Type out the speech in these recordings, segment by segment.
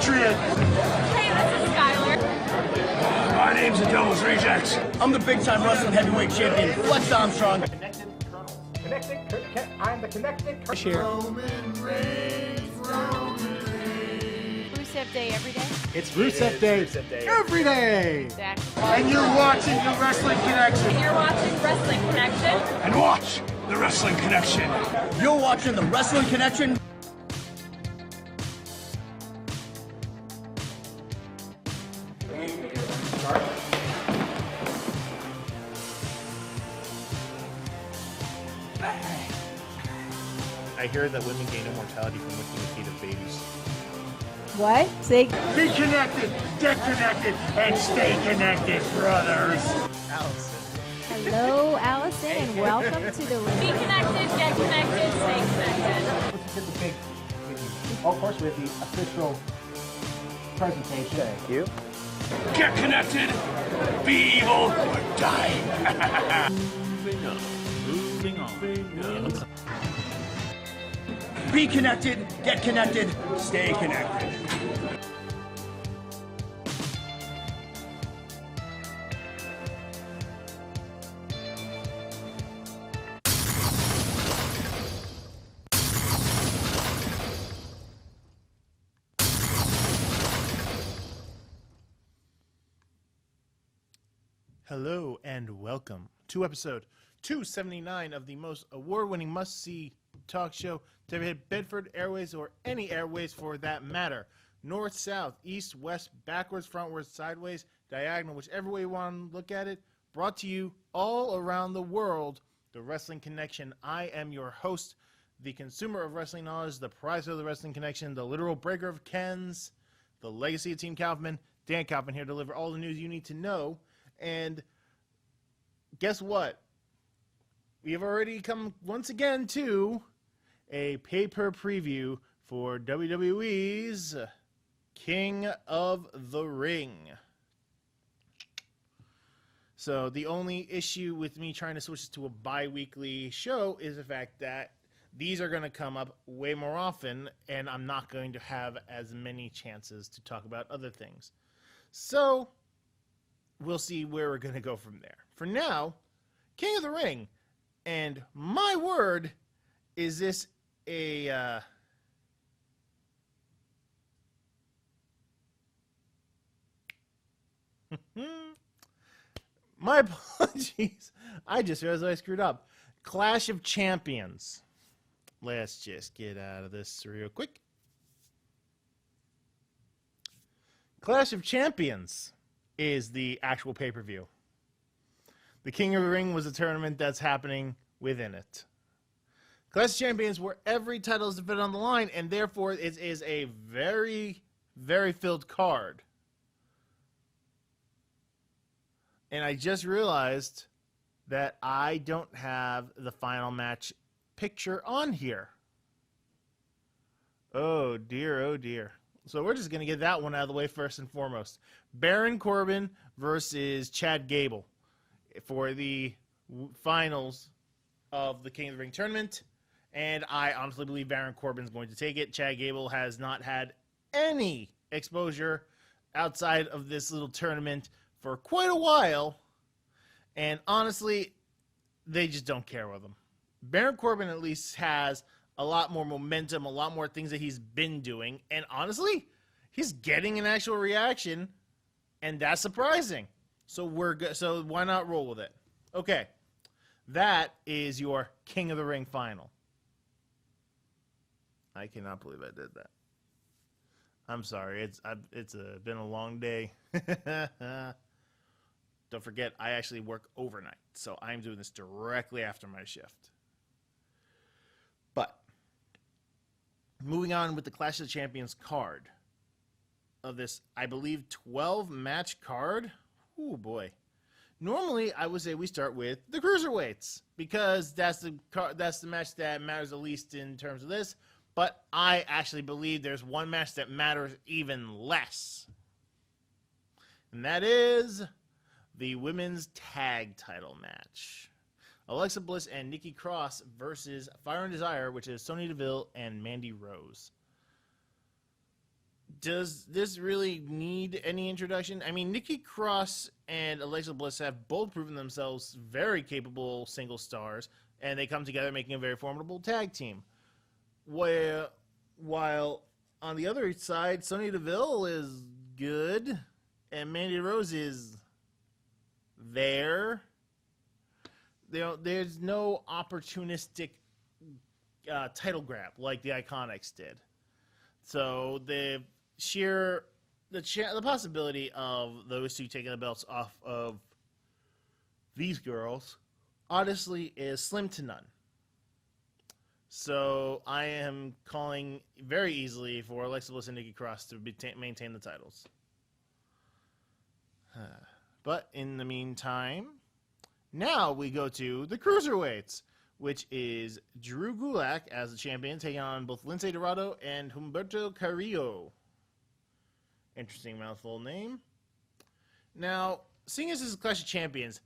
Patriot. Hey, this is Skylar. My name's the Devil's Rejects. I'm the big-time wrestling heavyweight champion, Flex Armstrong. I'm the connected Colonel. Here. Rusev Day every day? It's Rusev Day every day. Exactly. And you're watching the Wrestling Connection. You're watching Wrestling Connection. And watch the Wrestling Connection. You're watching the Wrestling Connection. I hear that women gain immortality from licking the feet of babies. What? Say. Be connected, get connected, and stay connected, brothers. Allison. Hello, Allison, and welcome to the Be Connected, Get Connected, Stay Connected. Let's get the big, of course, with the official presentation. Thank you. Get connected, be evil, or die. Moving on. Be connected, get connected, stay connected. Hello and welcome to episode 279 of the most award-winning must-see talk show to ever hit Bedford Airways, or any airways for that matter. North, south, east, west, backwards, frontwards, sideways, diagonal, whichever way you want to look at it. Brought to you all around the world, the Wrestling Connection. I am your host, the consumer of wrestling knowledge, the prize of the Wrestling Connection, the literal breaker of Kens, the legacy of Team Kaufman. Dan Kaufman here to deliver all the news you need to know. And guess what? We have already come once again to a paper preview for WWE's King of the Ring. So the only issue with me trying to switch this to a bi-weekly show is the fact that these are going to come up way more often, and I'm not going to have as many chances to talk about other things. So we'll see where we're going to go from there. For now, King of the Ring. And my word, is this a... My apologies. I just realized I screwed up. Clash of Champions. Let's just get out of this real quick. Clash of Champions is the actual pay-per-view. The King of the Ring was a tournament that's happening within it. Clash of Champions, where every title is defended on the line, and therefore it is a very, very filled card. And I just realized that I don't have the final match picture on here. Oh dear, oh dear. So we're just going to get that one out of the way first and foremost. Baron Corbin versus Chad Gable for the finals of the King of the Ring tournament. And I honestly believe Baron Corbin's going to take it. Chad Gable has not had any exposure outside of this little tournament for quite a while. And honestly, they just don't care with him. Baron Corbin at least has a lot more momentum, a lot more things that he's been doing. And honestly, he's getting an actual reaction, and that's surprising. So we're good. So why not roll with it? Okay. That is your King of the Ring final. I cannot believe I did that. I'm sorry. It's been a long day. Don't forget, I actually work overnight, so I'm doing this directly after my shift. But moving on with the Clash of the Champions card of this, I believe, 12-match card. Oh boy. Normally, I would say we start with the cruiserweights because that's the match that matters the least in terms of this. But I actually believe there's one match that matters even less, and that is the women's tag title match. Alexa Bliss and Nikki Cross versus Fire and Desire, which is Sonya Deville and Mandy Rose. does this really need any introduction? I mean, Nikki Cross and Alexa Bliss have both proven themselves very capable single stars, and they come together making a very formidable tag team. While on the other side, Sonya Deville is good, and Mandy Rose is there. There's no opportunistic title grab like the Iconics did. So the possibility of those two taking the belts off of these girls, honestly, is slim to none. So I am calling very easily for Alexa Bliss and Nikki Cross to maintain the titles. But in the meantime, now we go to the Cruiserweights, which is Drew Gulak as the champion, taking on both Lince Dorado and Humberto Carrillo. Interesting mouthful name. Now, seeing as this is Clash of Champions,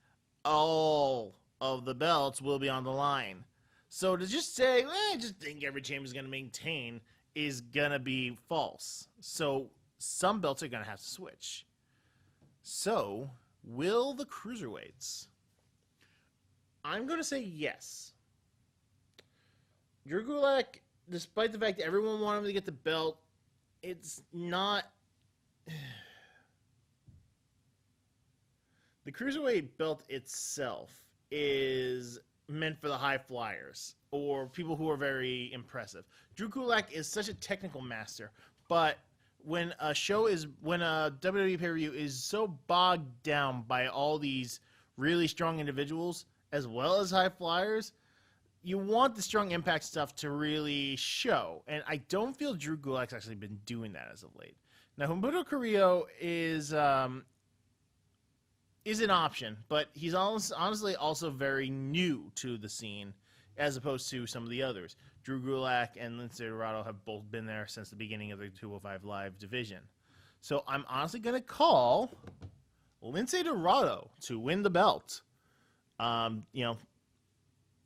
all of the belts will be on the line. So to just say, I just think every champion is going to maintain is going to be false. So some belts are going to have to switch. So, will the Cruiserweights? I'm going to say yes. Drew Gulak, despite the fact that everyone wanted him to get the belt, it's not... The Cruiserweight belt itself is meant for the high flyers or people who are very impressive. Drew Gulak is such a technical master, but when a WWE pay-per-view is so bogged down by all these really strong individuals as well as high flyers, you want the strong impact stuff to really show. And I don't feel Drew Gulak's actually been doing that as of late. Now, Humberto Carrillo is an option, but he's honestly also very new to the scene as opposed to some of the others. Drew Gulak and Lince Dorado have both been there since the beginning of the 205 Live division. So I'm honestly going to call Lince Dorado to win the belt.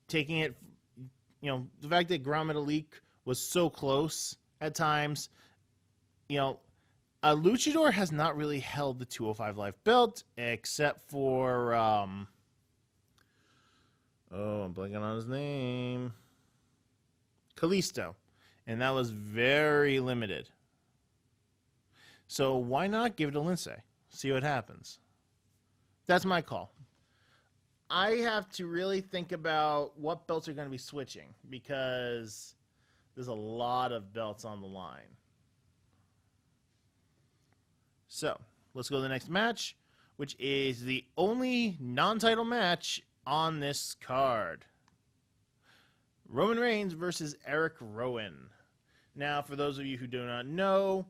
Taking it, the fact that Grand Metalik was so close at times, a luchador has not really held the 205 Live belt except for, I'm blanking on his name. Kalisto. And that was very limited. So why not give it to Lince? See what happens. That's my call. I have to really think about what belts are going to be switching because there's a lot of belts on the line. So, let's go to the next match, which is the only non-title match on this card. Roman Reigns versus Eric Rowan. Now, for those of you who do not know,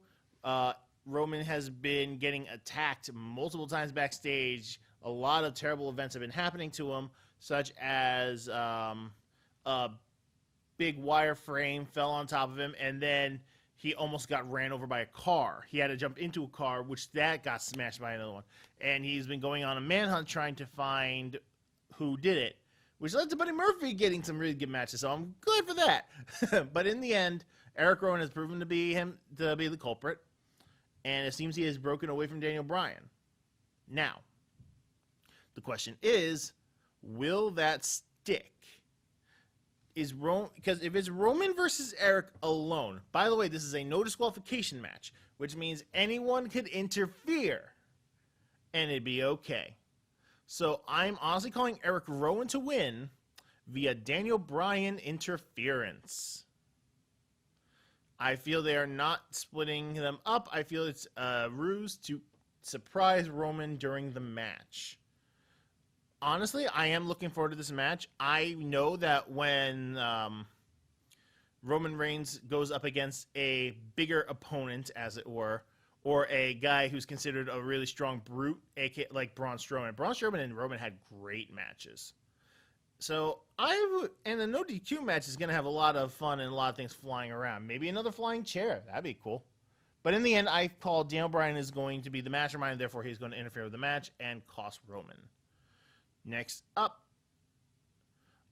Roman has been getting attacked multiple times backstage. A lot of terrible events have been happening to him, such as a big wire frame fell on top of him, and then he almost got ran over by a car. He had to jump into a car, which that got smashed by another one. And he's been going on a manhunt trying to find who did it, which led to Buddy Murphy getting some really good matches. So I'm glad for that. But in the end, Eric Rowan has proven to be the culprit, and it seems he has broken away from Daniel Bryan. Now, the question is, will that stick? Because if it's Roman versus Eric alone, by the way, this is a no disqualification match, which means anyone could interfere, and it'd be okay. So I'm honestly calling Eric Rowan to win via Daniel Bryan interference. I feel they are not splitting them up. I feel it's a ruse to surprise Roman during the match. Honestly, I am looking forward to this match. I know that when Roman Reigns goes up against a bigger opponent, as it were, or a guy who's considered a really strong brute, aka like Braun Strowman. Braun Strowman and Roman had great matches. So and the no DQ match is going to have a lot of fun and a lot of things flying around. Maybe another flying chair. That'd be cool. But in the end, I call Daniel Bryan is going to be the mastermind, therefore he's going to interfere with the match and cost Roman. Next up,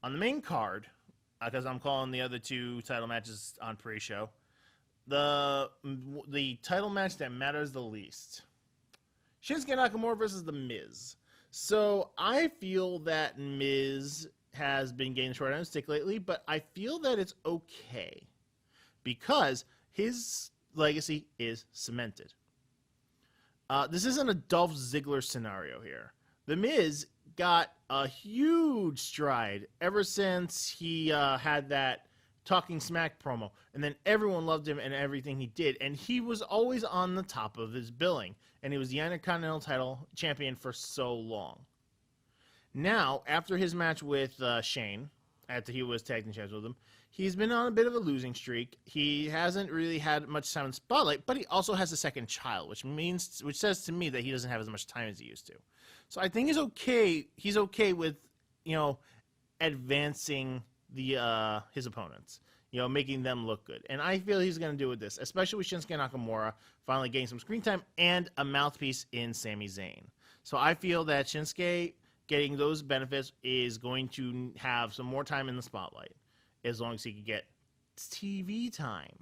on the main card, because I'm calling the other two title matches on pre-show, the title match that matters the least. Shinsuke Nakamura versus The Miz. So I feel that Miz has been getting short on his stick lately, but I feel that it's okay because his legacy is cemented. This isn't a Dolph Ziggler scenario here. The Miz got a huge stride ever since he had that Talking Smack promo, and then everyone loved him and everything he did, and he was always on the top of his billing, and he was the Intercontinental title champion for so long. Now, after his match with Shane, after he was tag team champions with him, he's been on a bit of a losing streak. He hasn't really had much time in the spotlight, but he also has a second child, which says to me that he doesn't have as much time as he used to. So I think he's okay. He's okay with, advancing his opponents, making them look good. And I feel he's going to do with this, especially with Shinsuke Nakamura finally getting some screen time and a mouthpiece in Sami Zayn. So I feel that Shinsuke getting those benefits is going to have some more time in the spotlight, as long as he can get TV time.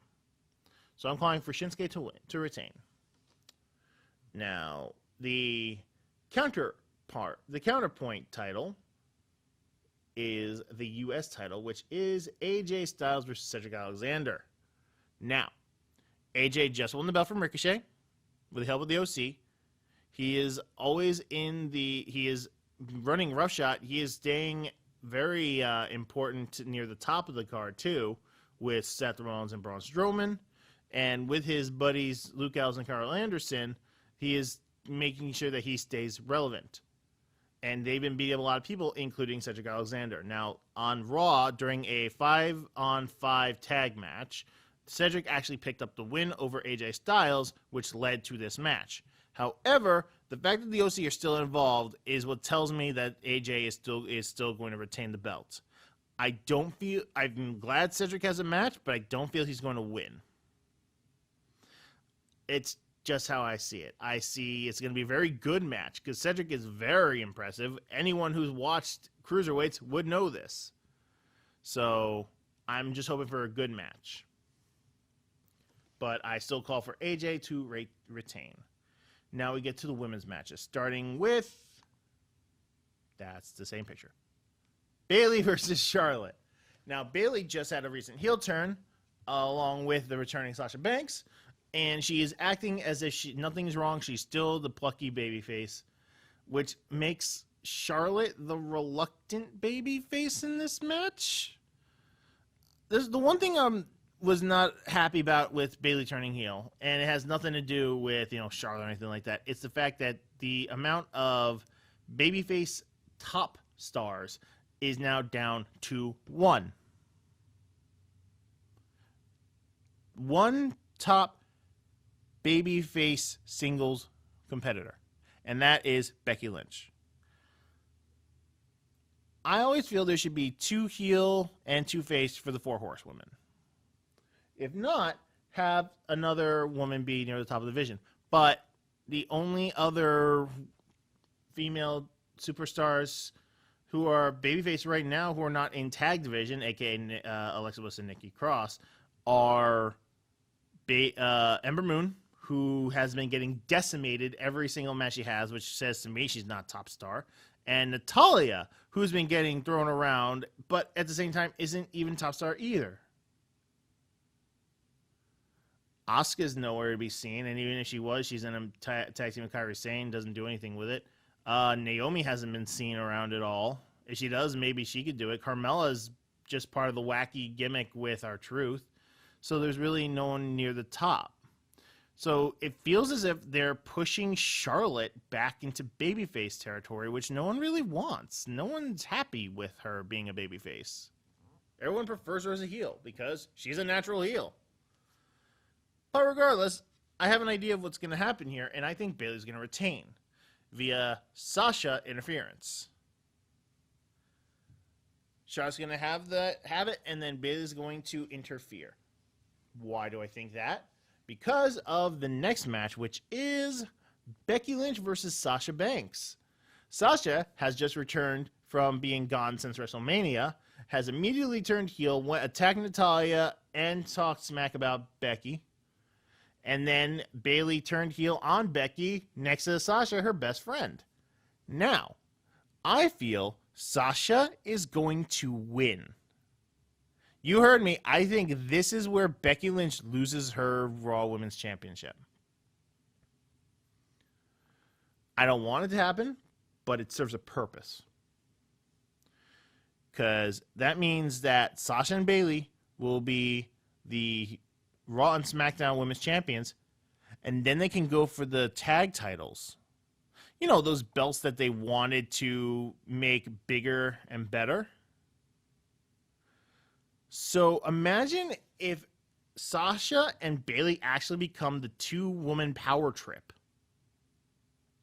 So I'm calling for Shinsuke to retain. Now, the counterpoint title is the U.S. title, which is AJ Styles versus Cedric Alexander. Now, AJ just won the belt from Ricochet with the help of the OC. He is always he is running roughshod. He is staying very important near the top of the card, too, with Seth Rollins and Braun Strowman. And with his buddies, Luke Gallows and Carl Anderson, he is making sure that he stays relevant. And they've been beating up a lot of people, including Cedric Alexander. Now, on Raw, during a 5-on-5 tag match, Cedric actually picked up the win over AJ Styles, which led to this match. However, the fact that the OC are still involved is what tells me that AJ is still going to retain the belt. I'm glad Cedric has a match, but I don't feel he's going to win. It's just how I see it. I see it's going to be a very good match because Cedric is very impressive. Anyone who's watched Cruiserweights would know this. So I'm just hoping for a good match. But I still call for AJ to retain. Now we get to the women's matches, starting with, that's the same picture, Bayley versus Charlotte. Now, Bayley just had a recent heel turn, along with the returning Sasha Banks, and she is acting as if nothing's wrong. She's still the plucky babyface, which makes Charlotte the reluctant babyface in this match. There's the one thing was not happy about with Bayley turning heel, and it has nothing to do with Charlotte or anything like that. It's the fact that the amount of babyface top stars is now down to one. One top babyface singles competitor, and that is Becky Lynch. I always feel there should be 2 heel and 2 face for the 4 horsewomen. If not, have another woman be near the top of the division. But the only other female superstars who are babyface right now who are not in tag division, a.k.a. Alexa Bliss and Nikki Cross, are Ember Moon, who has been getting decimated every single match she has, which says to me she's not top star, and Natalya, who's been getting thrown around, but at the same time isn't even top star either. Asuka's nowhere to be seen, and even if she was, she's in a tag team with Kairi Sane, doesn't do anything with it. Naomi hasn't been seen around at all. If she does, maybe she could do it. Carmella's just part of the wacky gimmick with R-Truth. So there's really no one near the top. So it feels as if they're pushing Charlotte back into babyface territory, which no one really wants. No one's happy with her being a babyface. Everyone prefers her as a heel because she's a natural heel. But regardless, I have an idea of what's going to happen here, and I think Bayley's going to retain via Sasha interference. Charlotte's going to have it, and then Bayley's going to interfere. Why do I think that? Because of the next match, which is Becky Lynch versus Sasha Banks. Sasha has just returned from being gone since WrestleMania, has immediately turned heel, attacked Natalya, and talked smack about Becky, And then Bayley turned heel on Becky next to Sasha, her best friend. Now, I feel Sasha is going to win. You heard me. I think this is where Becky Lynch loses her Raw Women's Championship. I don't want it to happen, but it serves a purpose. Because that means that Sasha and Bayley will be the Raw and SmackDown Women's Champions, and then they can go for the tag titles. You know, those belts that they wanted to make bigger and better. So imagine if Sasha and Bayley actually become the two-woman power trip.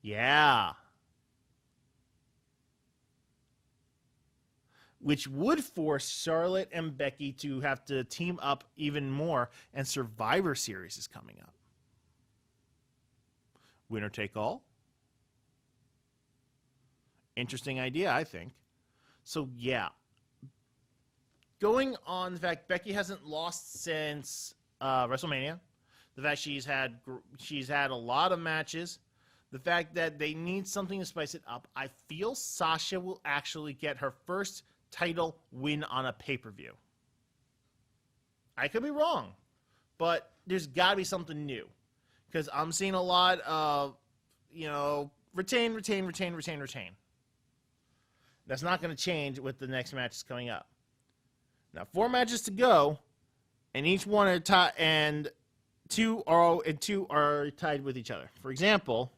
Yeah. Which would force Charlotte and Becky to have to team up even more, and Survivor Series is coming up. Winner take all. Interesting idea, I think. So, yeah. Going on the fact Becky hasn't lost since WrestleMania, the fact she's had a lot of matches, the fact that they need something to spice it up, I feel Sasha will actually get her first title win on a pay-per-view. I could be wrong, but there's got to be something new, because I'm seeing a lot of, retain. That's not going to change with the next matches coming up. Now, 4 matches to go, and each one are tied, and two are tied with each other. For example,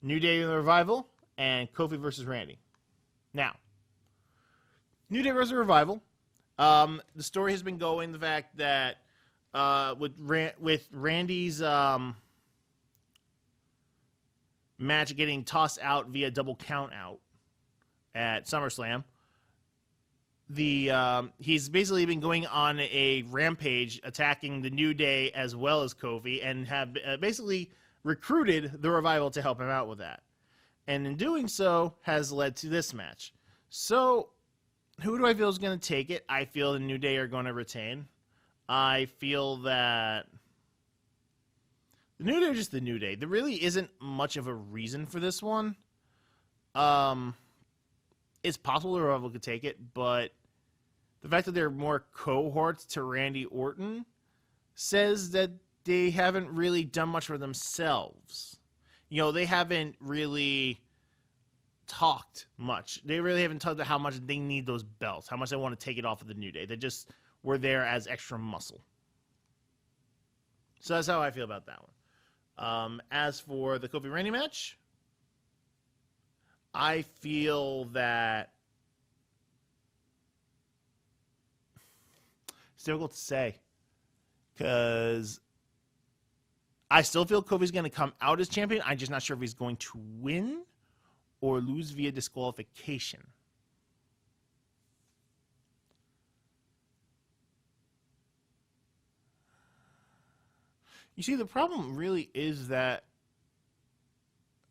New Day and the Revival and Kofi versus Randy. Now, New Day versus Revival. The story has been going the fact that with Randy's match getting tossed out via double count out at SummerSlam, he's basically been going on a rampage attacking the New Day as well as Kofi, and have basically recruited the Revival to help him out with that. And in doing so has led to this match. So, who do I feel is going to take it? I feel the New Day are going to retain. I feel that the New Day are just the New Day. There really isn't much of a reason for this one. It's possible the Revival could take it, but the fact that there are more cohorts to Randy Orton says that they haven't really done much for themselves. They haven't really talked much. They really haven't talked about how much they need those belts, how much they want to take it off of the New Day. They just were there as extra muscle. So that's how I feel about that one. As for the Kofi Randy match, I feel that it's difficult to say, because I still feel Kofi's going to come out as champion. I'm just not sure if he's going to win or lose via disqualification. You see, the problem really is that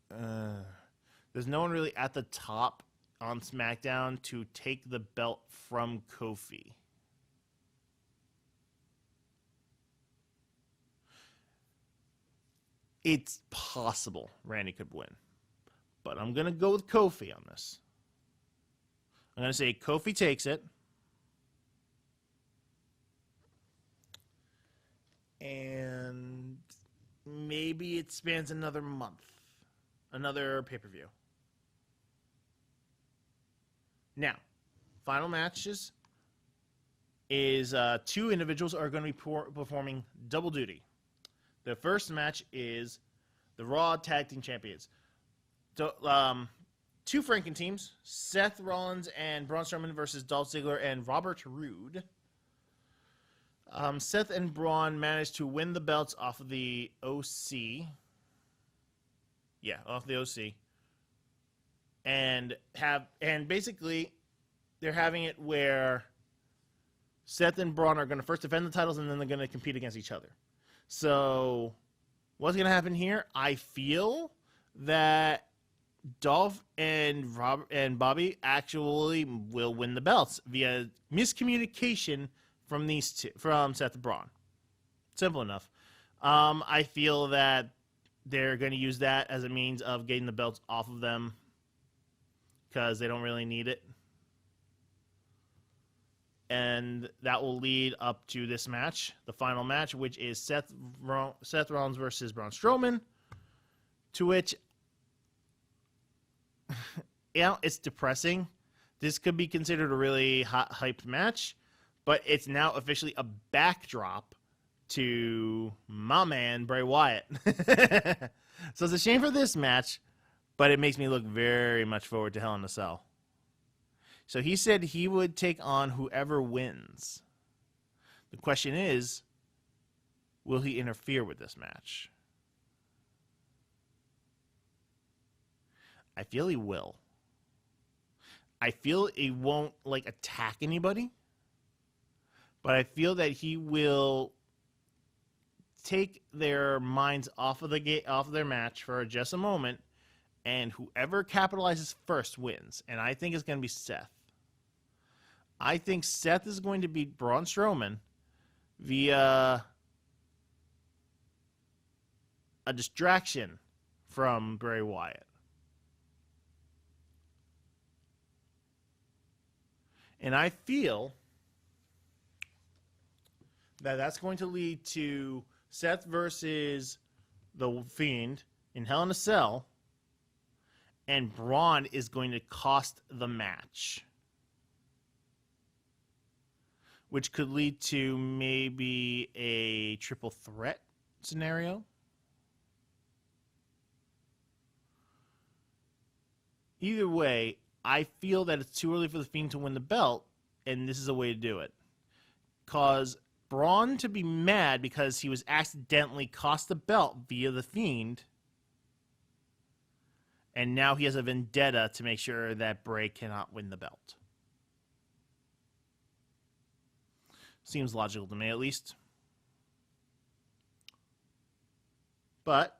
there's no one really at the top on SmackDown to take the belt from Kofi. It's possible Randy could win, but I'm going to go with Kofi on this. I'm going to say Kofi takes it. And maybe it spans another month. Another pay-per-view. Now, final matches is 2 individuals are going to be performing double duty. The first match is the Raw Tag Team Champions. So, 2 Franken teams, Seth Rollins and Braun Strowman versus Dolph Ziggler and Robert Roode. Seth and Braun managed to win the belts off of the OC. Yeah, off the OC. And basically they're having it where Seth and Braun are going to first defend the titles, and then they're going to compete against each other. So what's going to happen here? I feel that Dolph and Bobby actually will win the belts via miscommunication from these two, from Seth and Braun. Simple enough. I feel that they're going to use that as a means of getting the belts off of them because they don't really need it. And that will lead up to this match, the final match, which is Seth Rollins versus Braun Strowman, to which, yeah, it's depressing. This could be considered a really hot, hyped match, but it's now officially a backdrop to my man, Bray Wyatt. So it's a shame for this match, but it makes me look very much forward to Hell in a Cell. So he said he would take on whoever wins. The question is, will he interfere with this match? I feel he will. I feel he won't attack anybody, but I feel that he will take their minds off of their match for just a moment, and whoever capitalizes first wins. And I think it's going to be Seth. I think Seth is going to beat Braun Strowman via a distraction from Bray Wyatt. And I feel that that's going to lead to Seth versus The Fiend in Hell in a Cell, and Braun is going to cost the match, which could lead to maybe a triple threat scenario. Either way, I feel that it's too early for The Fiend to win the belt, and this is a way to do it. Cause Braun to be mad because he was accidentally cost the belt via The Fiend, and now he has a vendetta to make sure that Bray cannot win the belt. Seems logical to me, at least. But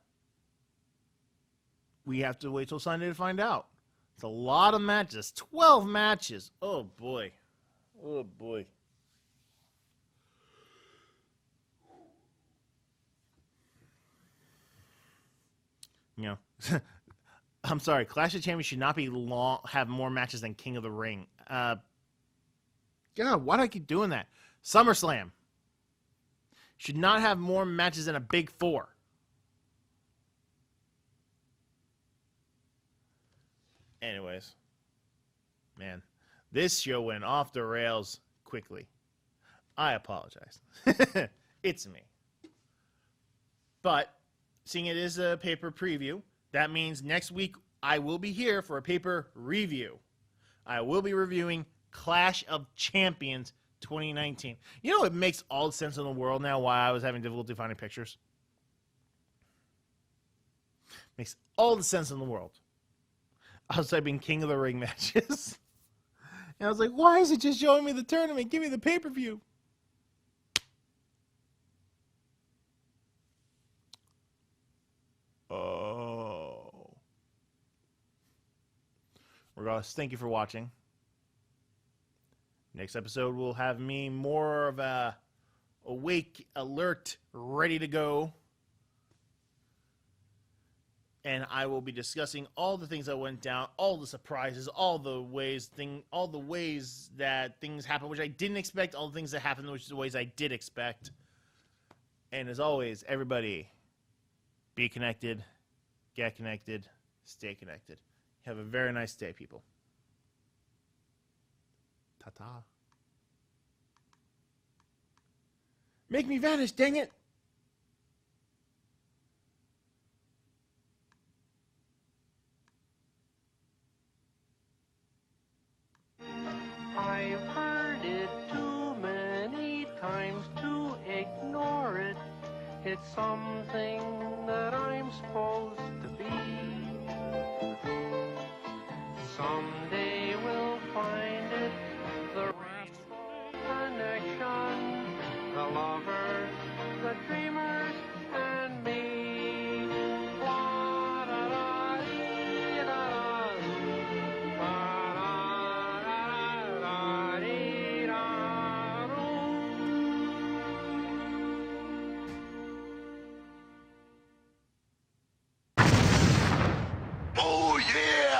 we have to wait till Sunday to find out. It's a lot of matches. 12 matches. Oh, boy. Oh, boy. You know, I'm sorry. Clash of Champions should not be have more matches than King of the Ring. God, why do I keep doing that? SummerSlam should not have more matches than a Big Four. Anyways, man, this show went off the rails quickly. I apologize. It's me. But seeing it is a paper preview, that means next week I will be here for a paper review. I will be reviewing Clash of Champions 2019. You know, it makes all the sense in the world now why I was having difficulty finding pictures. Makes all the sense in the world. I was typing King of the Ring matches. And I was like, why is it just showing me the tournament? Give me the pay-per-view. Oh. Regardless, thank you for watching. Next episode will have me more of a awake, alert, ready to go. And I will be discussing all the things that went down, all the surprises, all the ways that things happen, which I didn't expect, all the things that happened, which are the ways I did expect. And as always, everybody, be connected, get connected, stay connected. Have a very nice day, people. Ta-ta. Make me vanish, dang it! I've heard it too many times to ignore it. It's something that I'm supposed to be. Someday we'll find it, the connection, the lovers, the dreamers, and me. La da da dee da da doo. Da da da dee da doo. beer.